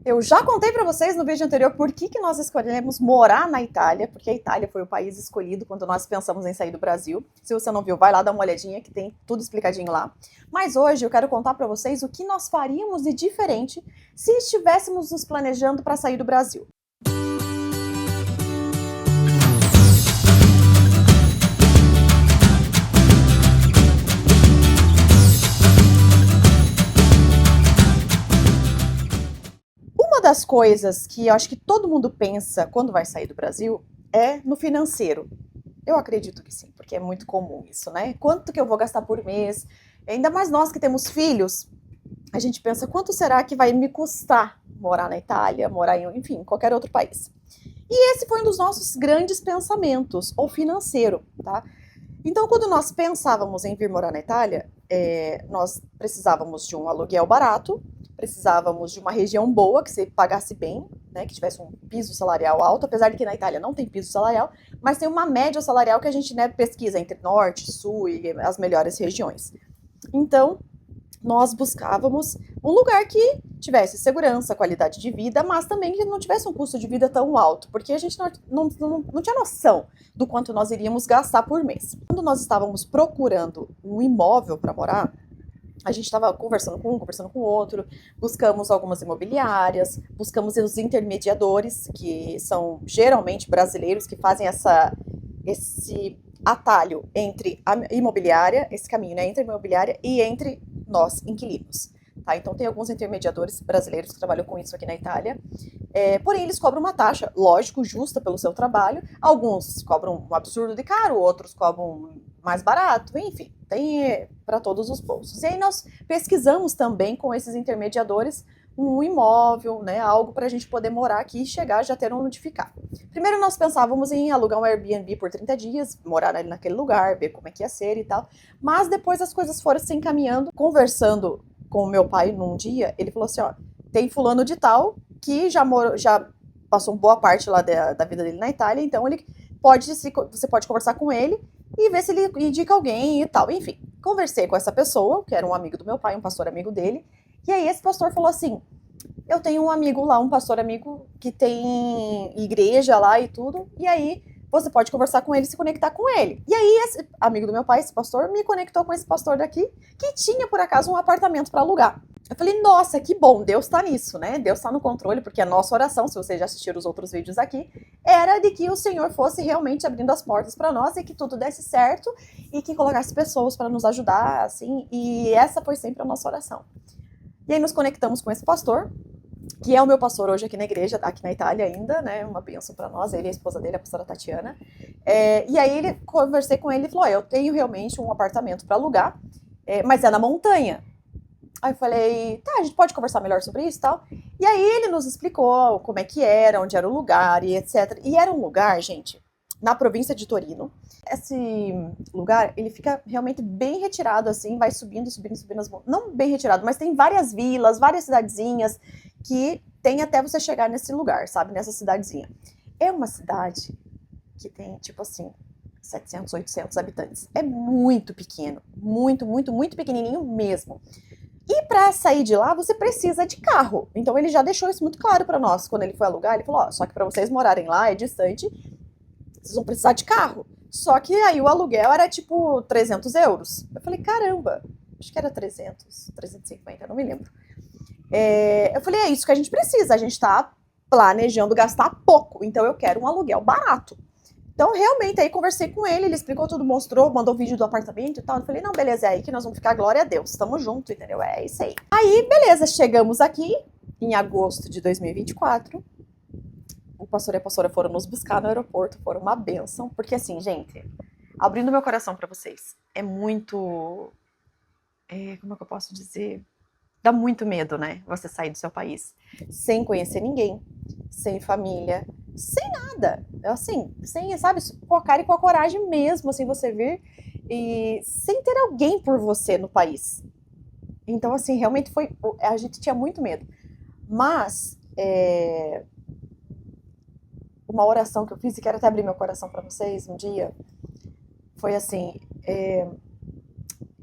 Eu já contei para vocês no vídeo anterior por que nós escolhemos morar na Itália, porque a Itália foi o país escolhido quando nós pensamos em sair do Brasil. Se você não viu, vai lá dar uma olhadinha que tem tudo explicadinho lá. Mas hoje eu quero contar para vocês o que nós faríamos de diferente se estivéssemos nos planejando para sair do Brasil. Uma das coisas que eu acho que todo mundo pensa quando vai sair do Brasil é no financeiro. Eu acredito que sim, porque é muito comum isso, né? Quanto que eu vou gastar por mês? Ainda mais nós que temos filhos, a gente pensa quanto será que vai me custar morar na Itália, morar em, enfim, qualquer outro país. E esse foi um dos nossos grandes pensamentos, o financeiro, tá? Então, quando nós pensávamos em vir morar na Itália, nós precisávamos de um aluguel barato, precisávamos de uma região boa, que você pagasse bem, né, que tivesse um piso salarial alto, apesar de que na Itália não tem piso salarial, mas tem uma média salarial que a gente, né, pesquisa entre norte, sul e as melhores regiões. Então, nós buscávamos um lugar que tivesse segurança, qualidade de vida, mas também que não tivesse um custo de vida tão alto, porque a gente não tinha noção do quanto nós iríamos gastar por mês. Quando nós estávamos procurando um imóvel para morar, a gente estava conversando com um, conversando com o outro, buscamos algumas imobiliárias, buscamos os intermediadores, que são geralmente brasileiros, que fazem esse atalho entre a imobiliária, esse caminho, né, entre a imobiliária e entre nós, inquilinos. Tá? Então tem alguns intermediadores brasileiros que trabalham com isso aqui na Itália, porém eles cobram uma taxa, lógico, justa pelo seu trabalho. Alguns cobram um absurdo de caro, outros cobram mais barato, enfim, tem para todos os bolsos. E aí nós pesquisamos também com esses intermediadores um imóvel, né, algo para a gente poder morar aqui e chegar já ter onde ficar. Primeiro nós pensávamos em alugar um Airbnb por 30 dias, morar ali naquele lugar, ver como é que ia ser e tal, mas depois as coisas foram se encaminhando. Conversando com o meu pai num dia, ele falou assim, ó, tem fulano de tal que já passou boa parte lá da vida dele na Itália, então você pode conversar com ele e ver se ele indica alguém e tal. Enfim, conversei com essa pessoa, que era um amigo do meu pai, um pastor amigo dele, e aí esse pastor falou assim, eu tenho um amigo lá, um pastor amigo que tem igreja lá e tudo, e aí você pode conversar com ele e se conectar com ele. E aí esse amigo do meu pai, esse pastor, me conectou com esse pastor daqui, que tinha por acaso um apartamento para alugar. Eu falei, nossa, que bom, Deus tá nisso, né? Deus tá no controle, porque a nossa oração, se vocês já assistiram os outros vídeos aqui, era de que o Senhor fosse realmente abrindo as portas para nós e que tudo desse certo e que colocasse pessoas para nos ajudar, assim, e essa foi sempre a nossa oração. E aí nos conectamos com esse pastor, que é o meu pastor hoje aqui na igreja, aqui na Itália ainda, né, uma bênção para nós, ele e a esposa dele, a pastora Tatiana, e aí conversei com ele e falou, eu tenho realmente um apartamento para alugar, mas é na montanha. Aí eu falei, tá, a gente pode conversar melhor sobre isso e tal. E aí ele nos explicou como é que era, onde era o lugar e etc. E era um lugar, gente, na província de Torino. Esse lugar, ele fica realmente bem retirado, assim, vai subindo as montanhas. Não bem retirado, mas tem várias vilas, várias cidadezinhas que tem até você chegar nesse lugar, sabe, nessa cidadezinha. É uma cidade que tem, tipo assim, 700, 800 habitantes. É muito pequeno, muito, muito, muito pequenininho mesmo. E para sair de lá, você precisa de carro. Então ele já deixou isso muito claro para nós. Quando ele foi alugar, ele falou, ó, só que para vocês morarem lá, é distante, vocês vão precisar de carro. Só que aí o aluguel era tipo 300 euros. Eu falei, caramba, acho que era 300, 350, não me lembro. Eu falei, é isso que a gente precisa, a gente tá planejando gastar pouco, então eu quero um aluguel barato. Então, realmente, aí conversei com ele explicou tudo, mostrou, mandou vídeo do apartamento e tal. Eu falei, não, beleza, é aí que nós vamos ficar, glória a Deus, tamo junto, entendeu? É isso aí. Aí, beleza, chegamos aqui em agosto de 2024. O pastor e a pastora foram nos buscar no aeroporto, foram uma bênção, porque assim, gente, abrindo meu coração pra vocês, é muito... como é que eu posso dizer? Dá muito medo, né? Você sair do seu país sem conhecer ninguém, sem família, sem nada. Assim, sem, sabe, com a cara e com a coragem mesmo, assim, você vir e sem ter alguém por você no país. Então, assim, realmente foi... A gente tinha muito medo. Mas, uma oração que eu fiz, e quero até abrir meu coração para vocês um dia, foi assim,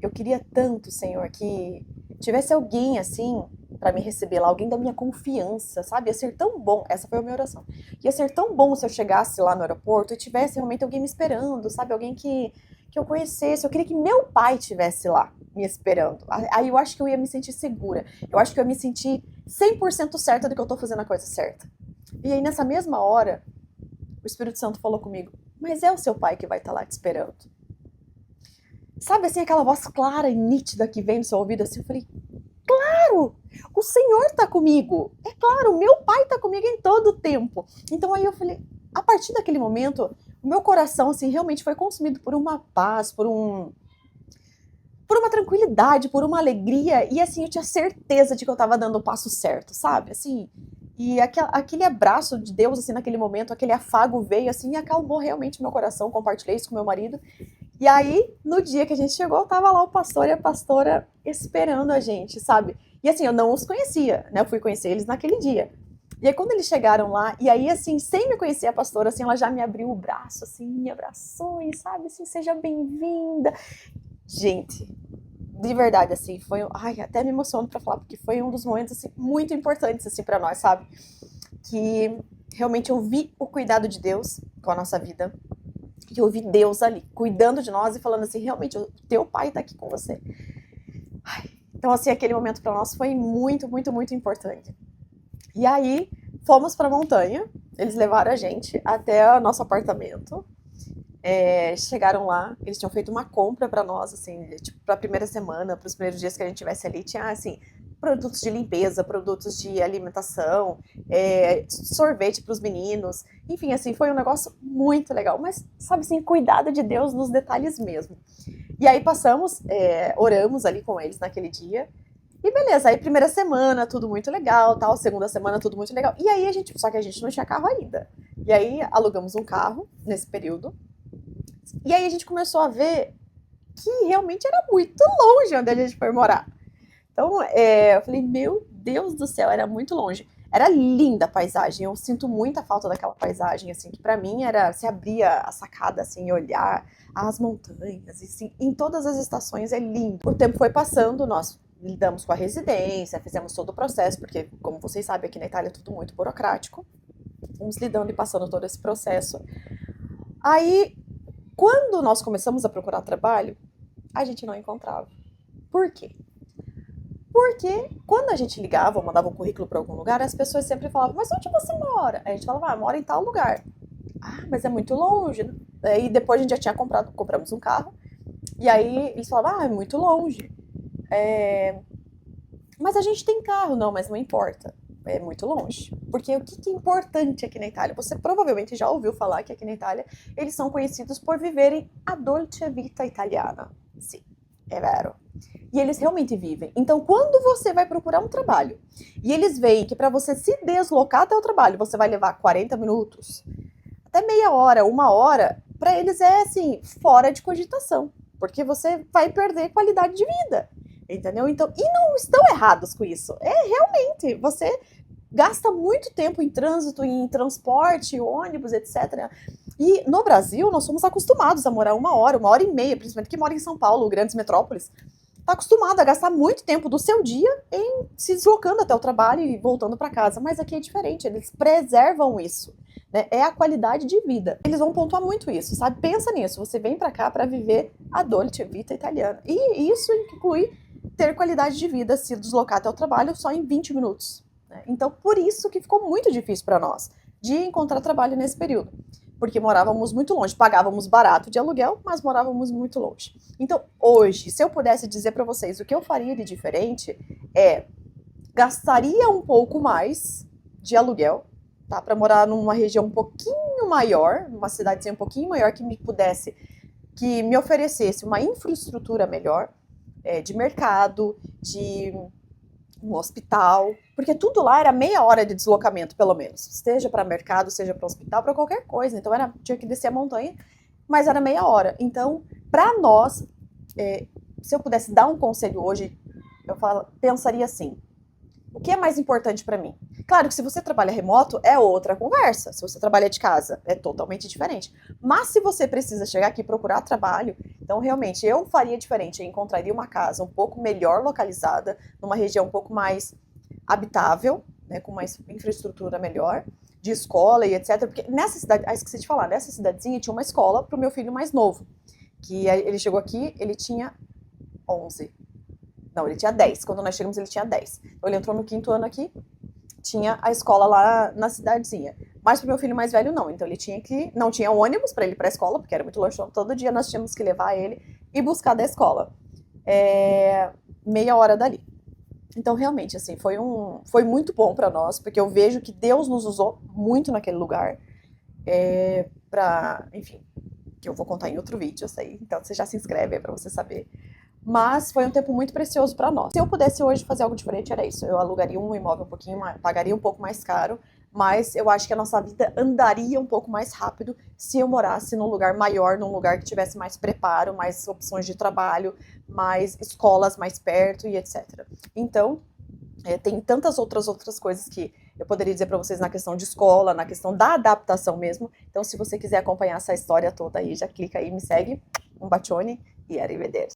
eu queria tanto, Senhor, que tivesse alguém assim pra me receber lá, alguém da minha confiança, sabe? Ia ser tão bom, essa foi a minha oração. Ia ser tão bom se eu chegasse lá no aeroporto e tivesse realmente alguém me esperando, sabe? Alguém que eu conhecesse. Eu queria que meu pai estivesse lá me esperando. Aí eu acho que eu ia me sentir segura. Eu acho que eu ia me sentir 100% certa de que eu tô fazendo a coisa certa. E aí nessa mesma hora, o Espírito Santo falou comigo, mas é o seu pai que vai estar lá te esperando. Sabe assim, aquela voz clara e nítida que vem no seu ouvido assim, eu falei, claro, o Senhor tá comigo. É claro, o meu pai tá comigo em todo o tempo. Então aí eu falei, a partir daquele momento, o meu coração assim realmente foi consumido por uma paz, por uma tranquilidade, por uma alegria, e assim, eu tinha certeza de que eu tava dando o passo certo, sabe? Assim, e aquele abraço de Deus, assim, naquele momento, aquele afago veio, assim, e acalmou realmente o meu coração, compartilhei isso com meu marido, e aí, no dia que a gente chegou, tava lá o pastor e a pastora esperando a gente, sabe? E assim, eu não os conhecia, né? Eu fui conhecer eles naquele dia. E aí, quando eles chegaram lá, e aí, assim, sem me conhecer a pastora, assim, ela já me abriu o braço, assim, me abraçou, e sabe, assim, seja bem-vinda. Gente, de verdade, assim, foi, ai, até me emociono pra falar, porque foi um dos momentos, assim, muito importantes, assim, pra nós, sabe? Que realmente eu vi o cuidado de Deus com a nossa vida, e eu vi Deus ali, cuidando de nós e falando assim, realmente, o teu pai tá aqui com você. Ai, então, assim, aquele momento pra nós foi muito, muito, muito importante. E aí, fomos pra montanha, eles levaram a gente até o nosso apartamento. Chegaram lá, eles tinham feito uma compra pra nós, assim, tipo, pra primeira semana, pros primeiros dias que a gente estivesse ali, tinha, assim, produtos de limpeza, produtos de alimentação, sorvete pros meninos, enfim, assim, foi um negócio muito legal, mas, sabe assim, cuidado de Deus nos detalhes mesmo. E aí passamos, oramos ali com eles naquele dia, e beleza, aí primeira semana, tudo muito legal, tal, segunda semana, tudo muito legal, e aí só que a gente não tinha carro ainda, e aí alugamos um carro nesse período, e aí a gente começou a ver que realmente era muito longe onde a gente foi morar. Então, eu falei, meu Deus do céu, era muito longe. Era linda a paisagem, eu sinto muita falta daquela paisagem, assim, que pra mim era, se abria a sacada, assim, e olhar as montanhas, e assim, em todas as estações é lindo. O tempo foi passando, nós lidamos com a residência, fizemos todo o processo, porque, como vocês sabem, aqui na Itália é tudo muito burocrático. Fomos lidando e passando todo esse processo. Aí, quando nós começamos a procurar trabalho, a gente não encontrava. Por quê? Porque quando a gente ligava ou mandava um currículo para algum lugar, as pessoas sempre falavam, mas onde você mora? Aí a gente falava, mora em tal lugar. Ah, mas é muito longe. Aí depois a gente já tinha compramos um carro, e aí eles falavam, é muito longe. Mas a gente tem carro, não, mas não importa. É muito longe. Porque o que é importante aqui na Itália? Você provavelmente já ouviu falar que aqui na Itália eles são conhecidos por viverem a dolce vita italiana. Sim, é vero. E eles realmente vivem. Então, quando você vai procurar um trabalho e eles veem que para você se deslocar até o trabalho você vai levar 40 minutos, até meia hora, uma hora, para eles é assim, fora de cogitação. Porque você vai perder qualidade de vida. Entendeu? Então, e não estão errados com isso. Realmente, você gasta muito tempo em trânsito, em transporte, ônibus, etc. E no Brasil, nós somos acostumados a morar uma hora e meia, principalmente que mora em São Paulo, grandes metrópoles. Está acostumado a gastar muito tempo do seu dia em se deslocando até o trabalho e voltando para casa. Mas aqui é diferente, eles preservam isso. Né? É a qualidade de vida. Eles vão pontuar muito isso, sabe? Pensa nisso, você vem para cá para viver a dolce vita italiana. E isso inclui ter qualidade de vida, se deslocar até o trabalho só em 20 minutos. Né? Então, por isso que ficou muito difícil para nós de encontrar trabalho nesse período. Porque morávamos muito longe, pagávamos barato de aluguel, mas morávamos muito longe. Então, hoje, se eu pudesse dizer para vocês o que eu faria de diferente, gastaria um pouco mais de aluguel, tá? Para morar numa região um pouquinho maior, numa cidadezinha um pouquinho maior que me oferecesse uma infraestrutura melhor, de mercado, de um hospital, porque tudo lá era meia hora de deslocamento, pelo menos, seja para mercado, seja para hospital, para qualquer coisa. Então tinha que descer a montanha, mas era meia hora. Então, para nós, se eu pudesse dar um conselho hoje, eu pensaria assim: o que é mais importante para mim? Claro que se você trabalha remoto, é outra conversa. Se você trabalha de casa, é totalmente diferente. Mas se você precisa chegar aqui e procurar trabalho, então realmente eu faria diferente. Eu encontraria uma casa um pouco melhor localizada, numa região um pouco mais habitável, né, com uma infraestrutura melhor, de escola e etc. Porque nessa cidade, esqueci de falar, nessa cidadezinha tinha uma escola para o meu filho mais novo, que ele chegou aqui, ele tinha 11. Não, ele tinha 10. Quando nós chegamos, ele tinha 10. Então ele entrou no 5º ano aqui, tinha a escola lá na cidadezinha. Mas pro meu filho mais velho, não. Então ele tinha que. Não tinha ônibus para ele ir pra escola, porque era muito longe. Todo dia nós tínhamos que levar ele e buscar da escola. Meia hora dali. Então, realmente, assim, foi muito bom para nós, porque eu vejo que Deus nos usou muito naquele lugar. Enfim, que eu vou contar em outro vídeo, eu sei. Então você já se inscreve aí pra você saber. Mas foi um tempo muito precioso para nós. Se eu pudesse hoje fazer algo diferente, era isso. Eu alugaria um imóvel um pouquinho mais, pagaria um pouco mais caro, mas eu acho que a nossa vida andaria um pouco mais rápido se eu morasse num lugar maior, num lugar que tivesse mais preparo, mais opções de trabalho, mais escolas mais perto e etc. Então, tem tantas outras coisas que eu poderia dizer para vocês na questão de escola, na questão da adaptação mesmo. Então, se você quiser acompanhar essa história toda aí, já clica aí, me segue, um bacione e arrivederci.